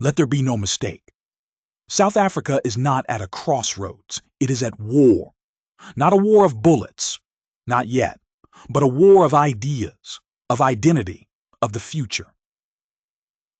Let there be no mistake. South Africa is not at a crossroads. It is at war. Not a war of bullets, not yet, but a war of ideas, of identity, of the future.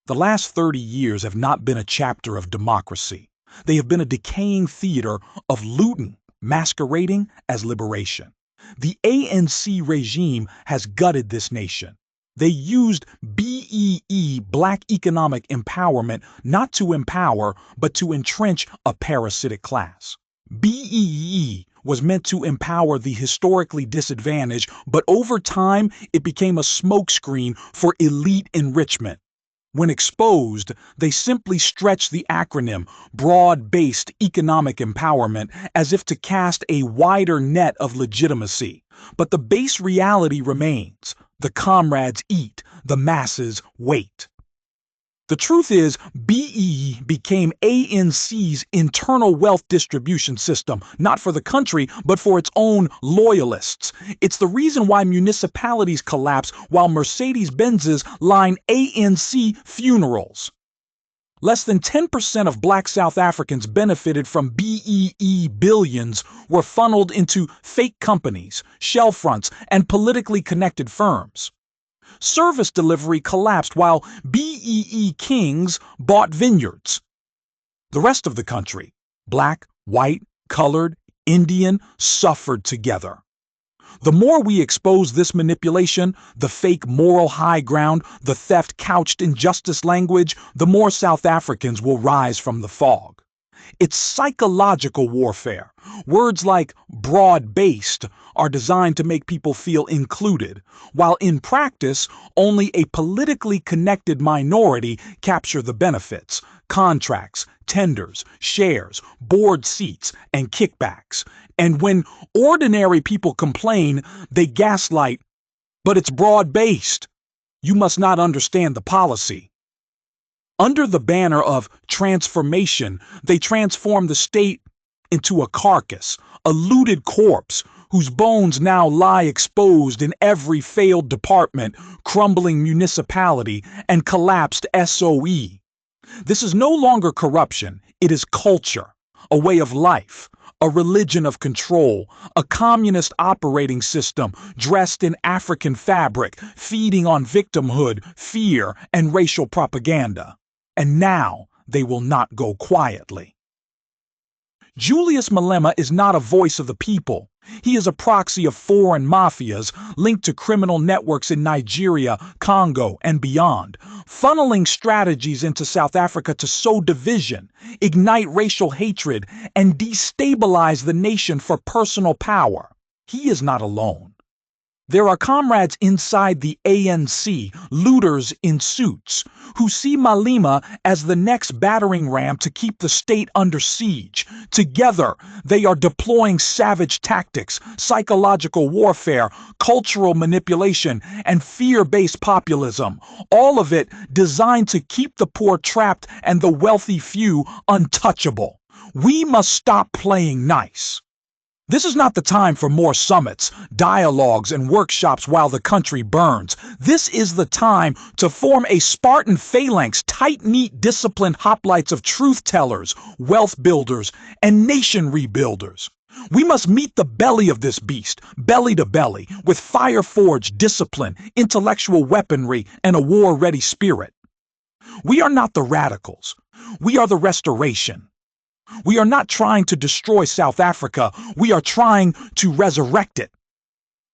The last 30 years have not been a chapter of democracy. They have been a decaying theater of looting, masquerading as liberation. The ANC regime has gutted this nation. They used BEE, Black Economic Empowerment, not to empower, but to entrench a parasitic class. BEE was meant to empower the historically disadvantaged, but over time it became a smokescreen for elite enrichment. When exposed, they simply stretched the acronym Broad-Based Economic Empowerment as if to cast a wider net of legitimacy. But the base reality remains. The comrades eat, the masses wait. The truth is, BEE became ANC's internal wealth distribution system, not for the country, but for its own loyalists. It's the reason why municipalities collapse while Mercedes-Benzes line ANC funerals. Less than 10% of Black South Africans benefited from BEE. Billions were funneled into fake companies, shell fronts, and politically connected firms. Service delivery collapsed while BEE kings bought vineyards. The rest of the country, black, white, colored, Indian, suffered together. The more we expose this manipulation, the fake moral high ground, the theft couched in justice language, the more South Africans will rise from the fog. It's psychological warfare. Words like broad-based are designed to make people feel included, while in practice, only a politically connected minority capture the benefits, contracts, tenders, shares, board seats, and kickbacks. And when ordinary people complain, they gaslight, but it's broad-based. You must not understand the policy. Under the banner of transformation, they transform the state into a carcass, a looted corpse whose bones now lie exposed in every failed department, crumbling municipality, and collapsed SOE. This is no longer corruption, it is culture, a way of life, a religion of control, a communist operating system dressed in African fabric, feeding on victimhood, fear, and racial propaganda. And now they will not go quietly. Julius Malema is not a voice of the people. He is a proxy of foreign mafias linked to criminal networks in Nigeria, Congo, and beyond, funneling strategies into South Africa to sow division, ignite racial hatred, and destabilize the nation for personal power. He is not alone. There are comrades inside the ANC, looters in suits, who see Malema as the next battering ram to keep the state under siege. Together, they are deploying savage tactics, psychological warfare, cultural manipulation, and fear-based populism, all of it designed to keep the poor trapped and the wealthy few untouchable. We must stop playing nice. This is not the time for more summits, dialogues, and workshops while the country burns. This is the time to form a Spartan phalanx, tight-knit, disciplined hoplites of truth-tellers, wealth builders, and nation rebuilders. We must meet the belly of this beast, belly to belly, with fire-forged discipline, intellectual weaponry, and a war-ready spirit. We are not the radicals. We are the restoration. We are not trying to destroy South Africa, we are trying to resurrect it.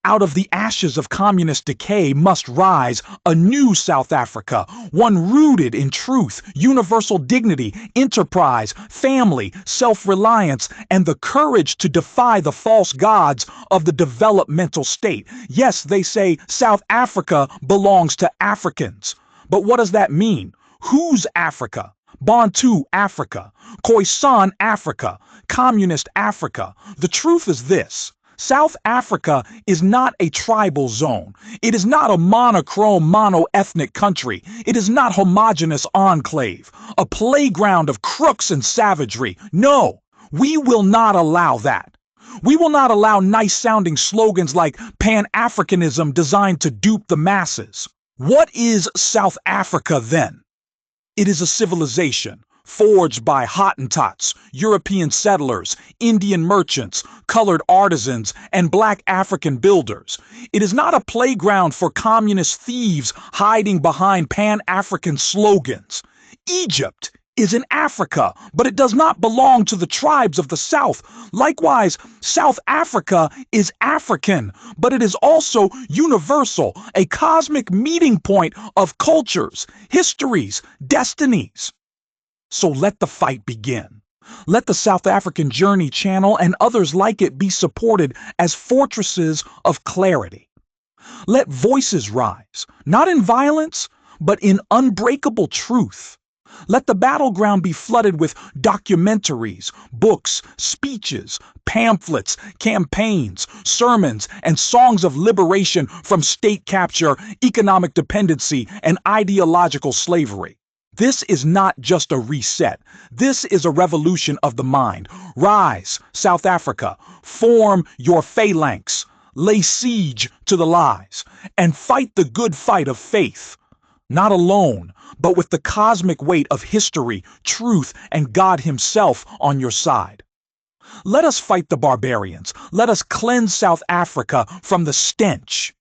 Out of the ashes of communist decay must rise a new South Africa, one rooted in truth, universal dignity, enterprise, family, self-reliance, and the courage to defy the false gods of the developmental state. Yes, they say South Africa belongs to Africans. But what does that mean? Whose Africa? Bantu Africa, Khoisan Africa, Communist Africa. The truth is this. South Africa is not a tribal zone. It is not a monochrome, mono-ethnic country. It is not homogeneous enclave, a playground of crooks and savagery. No, we will not allow that. We will not allow nice-sounding slogans like Pan-Africanism designed to dupe the masses. What is South Africa then? It is a civilization forged by Hottentots, European settlers, Indian merchants, colored artisans, and black African builders. It is not a playground for communist thieves hiding behind Pan-African slogans. Egypt is in Africa, but it does not belong to the tribes of the South. Likewise, South Africa is African, but it is also universal, a cosmic meeting point of cultures, histories, destinies. So let the fight begin. Let the South African Journey Channel and others like it be supported as fortresses of clarity. Let voices rise, not in violence, but in unbreakable truth. Let the battleground be flooded with documentaries, books, speeches, pamphlets, campaigns, sermons, and songs of liberation from state capture, economic dependency, and ideological slavery. This is not just a reset. This is a revolution of the mind. Rise, South Africa. Form your phalanx. Lay siege to the lies. And fight the good fight of faith. Not alone, but with the cosmic weight of history, truth, and God Himself on your side. Let us fight the barbarians. Let us cleanse South Africa from the stench.